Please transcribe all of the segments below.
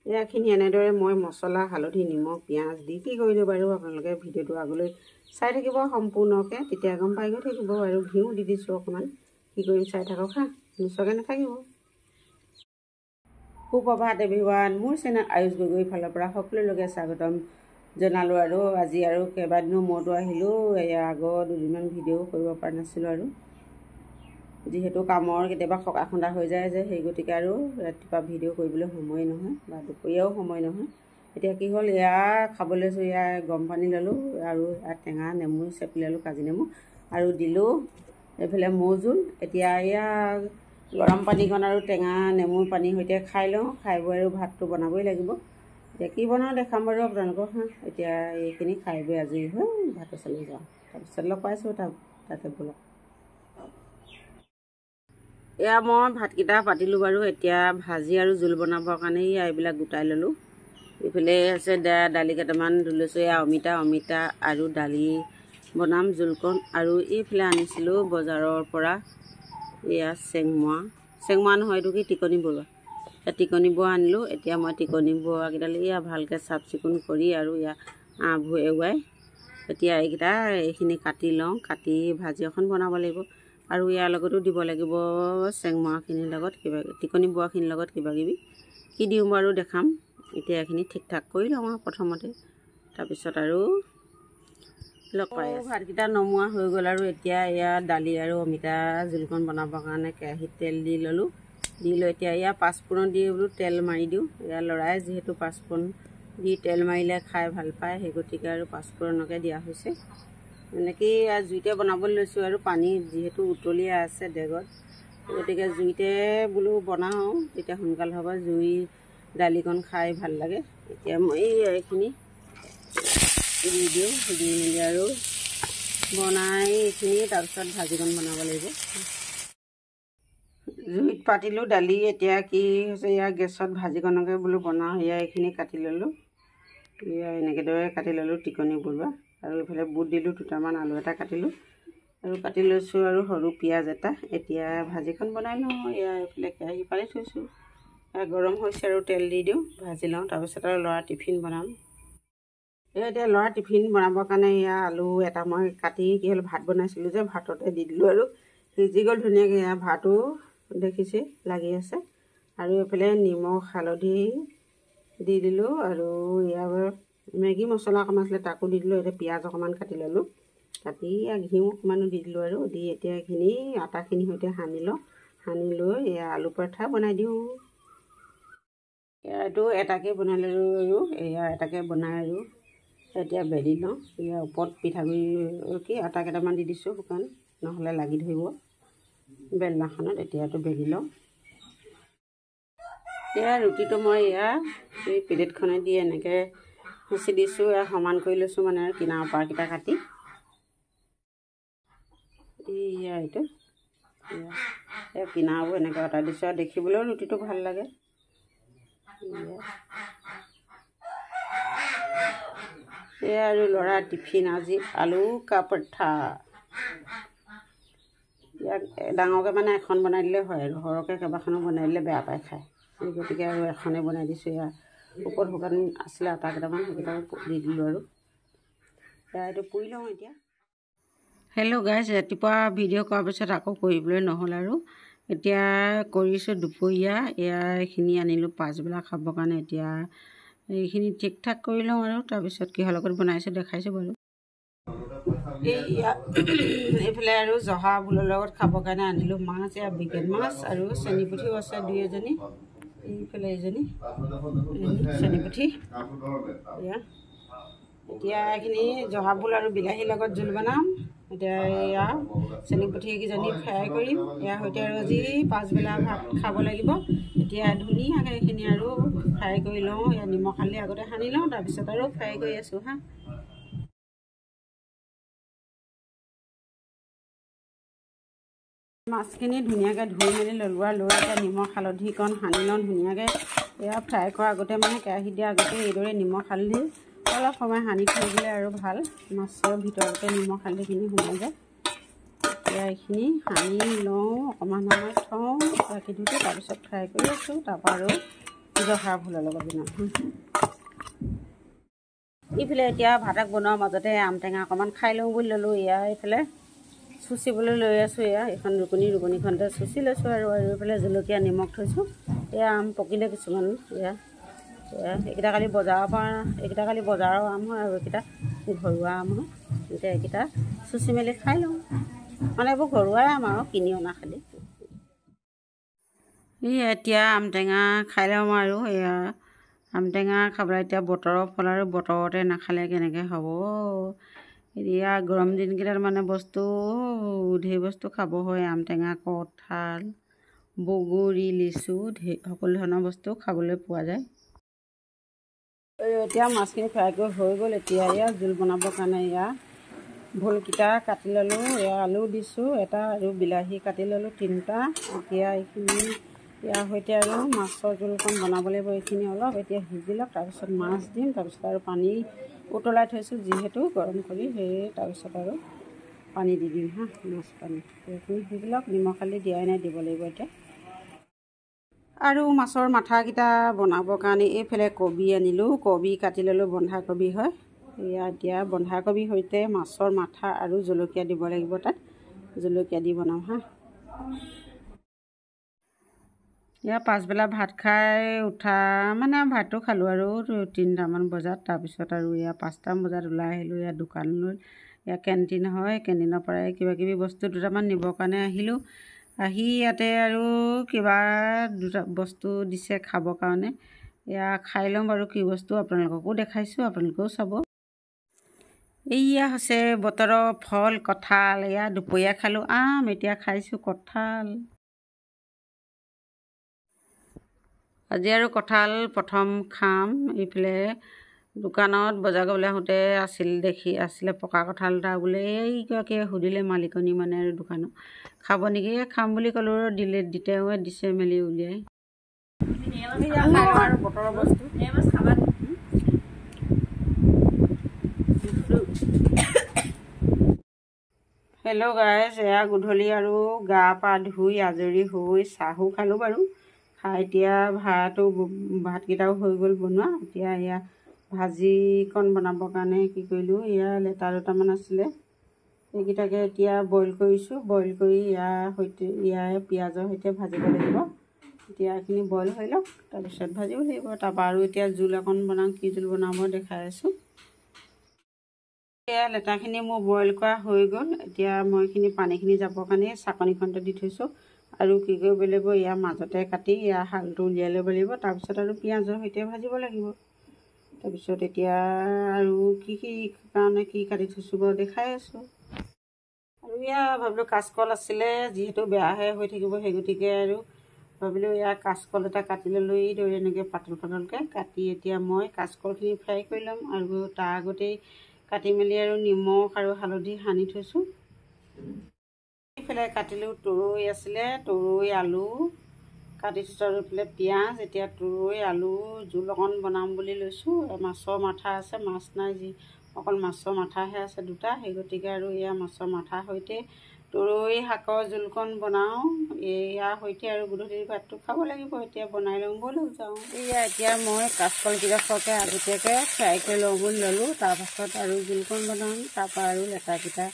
ইয়াখিনি এনেদৰে মই মছলা হালধি নিমখ পিঁয়াজ দি কি কৰিলোঁ বাৰু আপোনালোকে ভিডিঅ'টো আগলৈ চাই থাকিব সম্পূৰ্ণকৈ, তেতিয়া গম পাই গৈ থাকিব। আৰু ঘিউ দি দিছোঁ অকণমান, কি কৰিম চাই থাকক হা, নোচোৱাকৈ নাথাকিব। সুপ্ৰভাত এভৰিৱান, মোৰ চেনেল আয়ুষ গগৈৰ ফালৰ পৰা সকলোলৈকে স্বাগতম জনালোঁ। আৰু আজি আৰু কেইবাদিনো মূৰতো আহিলোঁ। এয়া আগৰ দুদিনমান ভিডিঅ' কৰিব পৰা নাছিলোঁ, আৰু যিহেতু কামৰ কেতিয়াবা সকা খুন্দা হৈ যায় যে, সেই গতিকে আৰু ৰাতিপুৱা ভিডিঅ' কৰিবলৈ সময় নহয় বা দুপৰীয়াও সময় নহয়। এতিয়া কি হ'ল, এয়া খাবলৈ লৈছোঁ। এয়া গৰম পানী ল'লোঁ আৰু ইয়াত টেঙা নেমু চেপি ল'লোঁ, কাজি নেমু, আৰু দিলোঁ এইফালে মৌ জোল। এতিয়া এয়া গৰম পানীকণ আৰু টেঙা নেমুৰ পানীৰ সৈতে খাই লওঁ, খাই বৈ আৰু ভাতটো বনাবই লাগিব। এতিয়া কি বনাওঁ দেখাম বাৰু আপোনালোকক হা। এতিয়া এইখিনি খাই বৈ আজৰি হৈ ভাতৰ চালি যাওঁ, তাৰপিছত লগ পাইছোঁ তাতে বলক। এয়া মই ভাতকেইটা পাতিলোঁ বাৰু। এতিয়া ভাজি আৰু জোল বনাবৰ কাৰণে এইবিলাক গোটাই ল'লোঁ। এইফালে আছে দালি কেইটামান লৈছোঁ, এয়া অমিতা আৰু দালি বনাম জোলকণ। আৰু এইফালে আনিছিলোঁ বজাৰৰ পৰা এয়া চেংমৰা নহয়, এইটো কি টিকনি বৰুৱা, টিকনি বৰুৱা আনিলোঁ। এতিয়া মই টিকনি বৰুৱাকেইডাল এয়া ভালকৈ চাফ চিকুণ কৰি আৰু এয়া আঁহবোৰ এৰুৱাই এতিয়া এইখিনি কাটি লওঁ, কাটি ভাজি এখন বনাব লাগিব। আৰু ইয়াৰ লগতো দিব লাগিব চেংমৰাখিনিৰ লগত টিকনি বৰুৱাখিনিৰ লগত কিবাকিবি কি দিওঁ বাৰু দেখাম। এতিয়া এইখিনি ঠিক ঠাক কৰি লওঁ আৰু প্ৰথমতে, তাৰপিছত আৰু লগ পাই ভাতকেইটা নমোৱা হৈ গ'ল। আৰু এতিয়া এয়া দালি আৰু অমিতা জোলকণ বনাবৰ কাৰণে কেৰাহীত তেল দি ল'লোঁ। দি লৈ এতিয়া এয়া পাঁচফোৰণ দি বোলো তেল মাৰি দিওঁ। এয়া ল'ৰাই যিহেতু পাঁচফোৰণ দি তেল মাৰিলে খাই ভাল পায়, সেই গতিকে আৰু পাঁচফোৰণকে দিয়া হৈছে। এনেকৈয়ে জুইতে বনাবলৈ লৈছোঁ। আৰু পানী যিহেতু উতলিয়ে আছে ডেগত, গতিকে জুইতে বোলো বনাওঁ, তেতিয়া সোনকাল হ'ব। জুই দালিকণ খাই ভাল লাগে। এতিয়া মই এইখিনি দি দিওঁ, দি মেলি আৰু বনাই এইখিনি তাৰপিছত ভাজিকণ বনাব লাগিব। জুইত পাতিলোঁ দালি। এতিয়া কি হৈছে, এয়া গেছত ভাজিকণকে বোলো বনাওঁ। এয়া এইখিনি কাটি ল'লোঁ, এয়া এনেকেদৰে কাটি ল'লোঁ টিকনি বৰুৱা। আৰু এইফালে বুট দিলোঁ দুটামান, আলু এটা কাটিলোঁ আৰু কাটি লৈছোঁ, আৰু সৰু পিঁয়াজ এটা। এতিয়া ভাজিখন বনাই লওঁ। এয়া এইফালে কেৰাহী পাৰি থৈছোঁ, গৰম হৈছে আৰু তেল দি দিওঁ, ভাজি লওঁ। তাৰপিছত আৰু ল'ৰা টিফিন বনাম। এতিয়া ল'ৰা টিফিন বনাবৰ কাৰণে এয়া আলু এটা মই কাটি কি হ'ল, ভাত বনাইছিলোঁ যে ভাততে দি দিলোঁ, আৰু সিজি গ'ল ধুনীয়াকৈ। এয়া ভাতো দেখিছে লাগি আছে। আৰু এইফালে নিমখ হালধি দি দিলোঁ, আৰু ইয়াৰ মেগী মছলা অকণমান আছিলে তাকো দি দিলোঁ। এতিয়া পিঁয়াজ অকণমান কাটি ল'লোঁ, কাটি ঘিউ অকণমানো দি দিলোঁ, আৰু দি এতিয়া এইখিনি আটাখিনিৰ সৈতে সানি লওঁ। সানি লৈ এয়া আলু পৰঠা বনাই দিওঁ। এইটো এটাকৈ বনাই ল'লোঁ, আৰু এয়া এটাকৈ বনাই আৰু এতিয়া বেলি লওঁ। ইয়াৰ ওপৰত পিঠাগুড়ি কি আটা কেইটামান দি দিছোঁ শুকান, নহ'লে লাগি ধৰিব বেলনাখনত। এতিয়াতো বেলি লওঁ। এয়া ৰুটিটো মই এয়া এই প্লেটখনে দি এনেকৈ হেঁচি দিছোঁ, এয়া সমান কৰি লৈছোঁ মানে, আৰু কিনাৰৰ পাৰকেইটা কাটি এয়া এইটো এয়া কিনাৰবোৰ এনেকৈ অঁতাই দিছোঁ। আৰু দেখিবলৈও ৰুটিটো ভাল লাগে। এয়া আৰু ল'ৰা টিফিন আজি আলু কা পৰঠা। ইয়াক ডাঙৰকৈ মানে এখন বনাই দিলে হয়, আৰু সৰহকৈ কেইবাখনো বনাই দিলে বেয়া পাই খায়, সেই গতিকে আৰু এখনেই বনাই দিছোঁ। এয়া ওপৰত শুকান আছিলে আটা কেইটামান, সেইকেইটাও দি দিলোঁ। আৰু এয়া এইটো পুৰি লওঁ এতিয়া। হেল্ল' গাইজ, ৰাতিপুৱা ভিডিঅ' কৰাৰ পিছত আকৌ কৰিবলৈ নহ'ল, আৰু এতিয়া কৰিছোঁ দুপৰীয়া। এয়া এইখিনি আনিলোঁ পাছবেলা খাবৰ কাৰণে। এতিয়া এইখিনি ঠিক ঠাক কৰি লওঁ, আৰু তাৰপিছত কিহৰ লগত বনাইছোঁ দেখাইছোঁ বাৰু। এইফালে আৰু জহা ভোলৰ লগত খাবৰ কাৰণে আনিলোঁ মাছ। এয়া বিকেট মাছ, আৰু চেনি পুঠিও আছে দুই এজনী, এইফালে এজনী চেনি পুঠি। এতিয়া এইখিনি জহা ভোল আৰু বিলাহীৰ লগত জোল বনাম। এতিয়া এয়া চেনি পুঠিকেইজনী ফ্ৰাই কৰিম। ইয়াৰ সৈতে আৰু আজি পাছবেলা ভাত খাব লাগিব। এতিয়া ধুনীয়াকৈ এইখিনি আৰু ফ্ৰাই কৰি লওঁ। এয়া নিমখ হালধি আগতে সানি লওঁ, তাৰপিছত আৰু ফ্ৰাই কৰি আছোঁ হা। মাছখিনি ধুনীয়াকৈ ধুই মেলি ল'লোঁ, আৰু লৈ এতিয়া নিমখ হালধিকণ সানি লওঁ ধুনীয়াকৈ। এয়া ফ্ৰাই কৰাৰ আগতে মানে কেৰাহীত দিয়া আগতে এইদৰে নিমখ হালধি অলপ সময় সানি থৈ দিলে আৰু ভাল, মাছৰ ভিতৰতে নিমখ হালধিখিনি সোমাই যায়। এতিয়া এইখিনি সানি লওঁ, অকণমান সময় থওঁ ৰাখি ধুই, তাৰপিছত ফ্ৰাই কৰি আছোঁ। তাৰপৰা আৰু জহা ভুলৰ লগত বনাম। ইফালে এতিয়া ভাতক বনোৱাৰ মাজতে আম টেঙা অকণমান খাই লওঁ বুলি ল'লোঁ। এয়া এইফালে চুচিবলৈ লৈ আছোঁ। এয়া এইখন ৰুকনিখনতে চুচি লৈছোঁ আৰু এইফালে জলকীয়া নিমখ থৈছোঁ। এয়া আম পকিলে কিছুমান। এইকেইটা কালি বজাৰৰ আম হয় আৰু এইকেইটা ঘৰুৱা আম হয়। এতিয়া এইকেইটা চুচি মেলি খাই লওঁ। মানে এইবোৰ ঘৰুৱাই আম আৰু কিনি অনা খালি। এতিয়া আম টেঙা খাই লওঁ আৰু এয়া আম টেঙা খাবলৈ এতিয়া বতৰৰ ফল আৰু বতৰতে নাখালে কেনেকৈ হ'ব। এতিয়া গৰম দিনকেইটাত মানে ঢেৰ বস্তু খাব হয়। আম টেঙা, কঁঠাল, বগৰী, লিচু সকলো ধৰণৰ বস্তু খাবলৈ পোৱা যায়। এতিয়া মাছখিনি ফ্ৰাই কৰি হৈ গ'ল। এতিয়া এয়া জোল বনাবৰ কাৰণে ভোলকেইটা কাটি ল'লোঁ। আলু দিছোঁ এটা আৰু বিলাহী কাটি ল'লোঁ 3টা। এতিয়া এইখিনি ইয়াৰ সৈতে আৰু মাছৰ জোলকণ বনাব লাগিব। এইখিনি অলপ এতিয়া সিজি লওক, তাৰপিছত মাছ দিম। তাৰপিছত আৰু পানী উতলাই থৈছোঁ যিহেতু গৰম কৰি, তাৰপিছত আৰু পানী দি দিম মাছ পানী। এইখিনি সিজি লওক, নিমখ হালধি দিয়াই নাই, দিব লাগিব এতিয়া। আৰু মাছৰ মাথাকেইটা বনাবৰ কাৰণে এইফালে কবি আনিলোঁ। কবি কাটি ল'লোঁ, বন্ধাকবি হয়। এতিয়া বন্ধাকবিৰ সৈতে মাছৰ মাথা আৰু জলকীয়া দিব লাগিব। তাত জলকীয়া দি বনাম পাছবেলা ভাত খাই উঠা মানে ভাতটো খালোঁ আৰু 3টামান বজাত। তাৰপিছত আৰু 5টামান বজাত ওলাই আহিলোঁ দোকানলৈ। কেণ্টিন হয়, কেণ্টিনৰ পৰাই কিবাকিবি বস্তু দুটামান নিবৰ কাৰণে আহিলোঁ। আহি ইয়াতে আৰু কিবা দুটা বস্তু দিছে খাবৰ কাৰণে। খাই লওঁ বাৰু কি বস্তু, আপোনালোককো দেখাইছোঁ, আপোনালোকেও চাব। এয়া হৈছে বতৰৰ ফল কঁঠাল। দুপৰীয়া খালোঁ আম, এতিয়া খাইছোঁ কঁঠাল। আজি আৰু কঁঠাল প্ৰথম খাম। এইফালে দোকানত বজাৰ কৰিবলৈ আহোঁতে আছিলে পকা কঁঠাল এটা বোলে। এইগৰাকীয়ে সুধিলে মালিকনী মানে আৰু দোকানত খাব নেকি। খাম বুলি ক'লোঁ আৰু দিছে মেলি উলিয়াই। আৰু বতৰৰ বস্তু হেল্ল' গাইজ, গধূলি আৰু গা পা ধুই আজৰি হৈ চাহো খালোঁ বাৰু। খাই এতিয়া ভাতকেইটাও হৈ গ'ল বনোৱা। এতিয়া ভাজিকণ বনাবৰ কাৰণে কি কৰিলোঁ, লেটা দুটামান আছিলে, এইকেইটাকে এতিয়া বইল কৰিছোঁ। বইল কৰি পিঁয়াজৰ সৈতে ভাজিব লাগিব। এতিয়া এইখিনি বইল হৈ লওক, তাৰপিছত ভাজিব লাগিব। তাৰপৰা আৰু এতিয়া জোল অকণ বনাওঁ। কি জোল বনাওঁ মই দেখাই আছোঁ। লেটাখিনি মোৰ বইল কৰা হৈ গ'ল। এতিয়া মই পানীখিনি যাবৰ কাৰণে চাকনিখনতে দি থৈছোঁ। আৰু কি কৰিব লাগিব, মাজতে কাটি হালটো উলিয়াই ল'ব লাগিব। তাৰপিছত আৰু পিঁয়াজৰ সৈতে ভাজিব লাগিব। তাৰপিছত এতিয়া আৰু কি কাৰণে কি কাটি থৈছোঁ বাৰু দেখাই আছোঁ। আৰু ভাবিলোঁ কাচকল আছিলে, যিহেতু বেয়াহে হৈ থাকিব, সেই গতিকে আৰু ভাবিলোঁ কাচকল এটা কাটি ল'লোঁ। এনেকৈ পাতল পাতলকৈ কাটি এতিয়া মই কাচকলখিনি ফ্ৰাই কৰি ল'ম। আৰু তাৰ আগতেই কাটি মেলি আৰু নিমখ আৰু হালধি সানি থৈছোঁ। এইফালে কাটিলোঁ তুৰৈ আছিলে, তুৰৈ আলু কাটি থৈছোঁ আৰু এইফালে পিঁয়াজ। এতিয়া তুৰৈ আলু জোল অকণ বনাম বুলি লৈছোঁ। মাছৰ মাথা আছে, মাছ নাই, অকল মাছৰ মাথাহে আছে 2টা। সেই গতিকে আৰু মাছৰ মাথাৰ সৈতে তুৰৈ শাকৰ জোলকণ বনাওঁ। ইয়াৰ সৈতে আৰু গধূলিৰ ভাতটো খাব লাগিব। এতিয়া বনাই লওঁ ব'লো যাওঁ। এতিয়া মই কাচকলকেইডোখৰকে আগতীয়াকৈ ফ্ৰাই কৰি লওঁ বুলি ল'লোঁ। তাৰপাছত আৰু জোলকণ বনাওঁ। তাৰপৰা আৰু লেটাকেইটা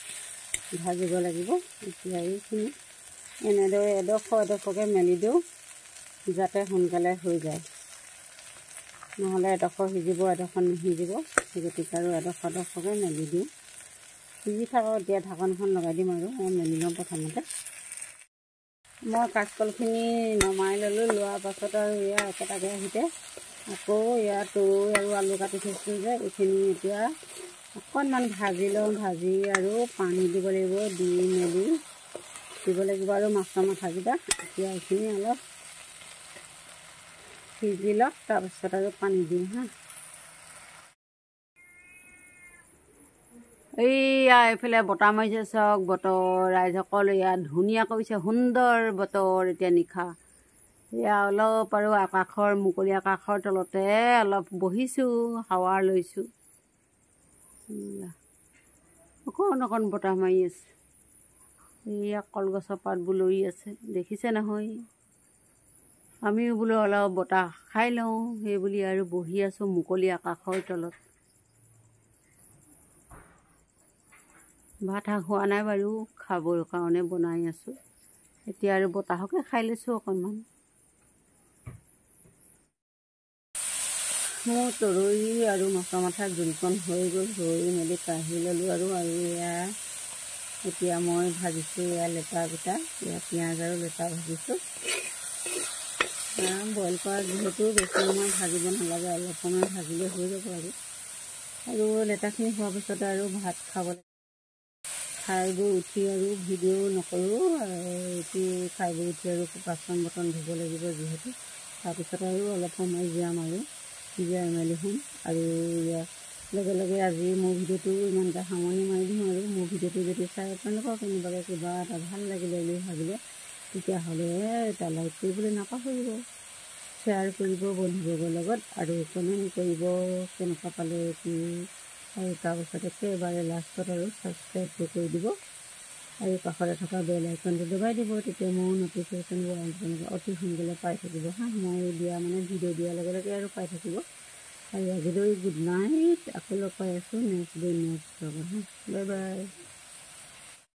ভাজিব লাগিব। এতিয়া এইখিনি এনেদৰে এডোখৰকৈ মেলি দিওঁ, যাতে সোনকালে হৈ যায়। নহ'লে এডোখৰ সিজিব, এডোখৰ নিসিজিব। সেই গতিকে আৰু এডোখৰকৈ মেলি দিওঁ। সিজি থাকক। এতিয়া ঢাকনখন লগাই দিম আৰু মেলি লওঁ। প্ৰথমতে মই কাচকলখিনি নমাই ল'লোঁ। লোৱাৰ পাছত আৰু একেটা কেৰাহীতে আকৌ তুৰৈ আৰু আলু কাটি থৈছিলোঁ যে, এইখিনি এতিয়া অকণমান ভাজি লওঁ। ভাজি আৰু পানী দিব লাগিব। দি মেলি দিব লাগিব আৰু মাছৰ মাথাকেইটা। এতিয়া এইখিনি অলপ সিজি লওক, তাৰপিছত আৰু পানী দিম এইফালে বতাহ মাৰিছে চাওক। বতৰ ৰাইজসকল ধুনীয়া কৰিছে, সুন্দৰ বতৰ। এতিয়া নিশা অলপ আৰু মুকলি আকাশৰ তলতে অলপ বহিছোঁ, হাৱা লৈছোঁ। অকণ বতাহ মাৰি আছে। কলগছৰ পাতবোৰ লৰি আছে, দেখিছে নহয়। আমিও বোলো অলপ বতাহ খাই লওঁ সেই বুলি আৰু বহি আছোঁ মুকলি আকাশৰ তলত। ভাত হোৱা নাই বাৰু, খাবৰ কাৰণে বনাই আছোঁ। এতিয়া আৰু বতাহকে খাই লৈছোঁ অকণমান। মোৰ তৰৈ আৰু মাছৰ মাথা জোলকণ হৈ গ'ল, হৈ মেলি কাঢ়ি ল'লোঁ আৰু এয়া এতিয়া মই ভাজিছোঁ এয়া লেটা পিঠা, এয়া পিঁয়াজ আৰু লেটা ভাজিছোঁ। বইল কৰা যিহেতু বেছি সময় ভাজিব নালাগে, অলপ সময় ভাজিলে হৈ যাব আৰু লেটাখিনি হোৱাৰ পিছতে আৰু ভাত খাবলৈ খাই বৈ উঠি আৰু ভিডিঅ' নকৰোঁ। খাই বৈ উঠি আৰু বাচন বৰ্তন ধুব লাগিব যিহেতু, তাৰপিছত আৰু অলপ সময় জিৰাম আৰু জিৰাই মেলি শুম আৰু লগে লগে আজি মোৰ ভিডিঅ'টো ইমানটা সামৰণি মাৰি দিওঁ। আৰু মোৰ ভিডিঅ'টো যদি চাই আপোনালোকৰ কেনেবাকৈ কিবা এটা ভাল লাগিলে বুলি ভাবিলে তেতিয়াহ'লে এটা লাইক কৰিবলৈ নাপাহৰিব, শ্বেয়াৰ কৰিব বন্ধুবৰ্গৰ লগত আৰু কমেণ্ট কৰিব কেনেকুৱা পালে কি, আৰু তাৰপিছত একেবাৰে লাষ্টত আৰু ছাবস্ক্ৰাইবটো কৰি দিব আৰু কাষতে থকা বেল আইকনটো দবাই দিব। তেতিয়া মোৰ নটিফিকেশ্যনবোৰ আপোনালোকে অতি সোনকালে পাই থাকিব। মই দিয়া ভিডিঅ' দিয়াৰ লগে লগে আৰু পাই থাকিব। আৰু আজিলৈ গুড নাইট, আকৌ লগ পাই আছোঁ নেক্সট ডে নেক্সট লগত। Bye bye.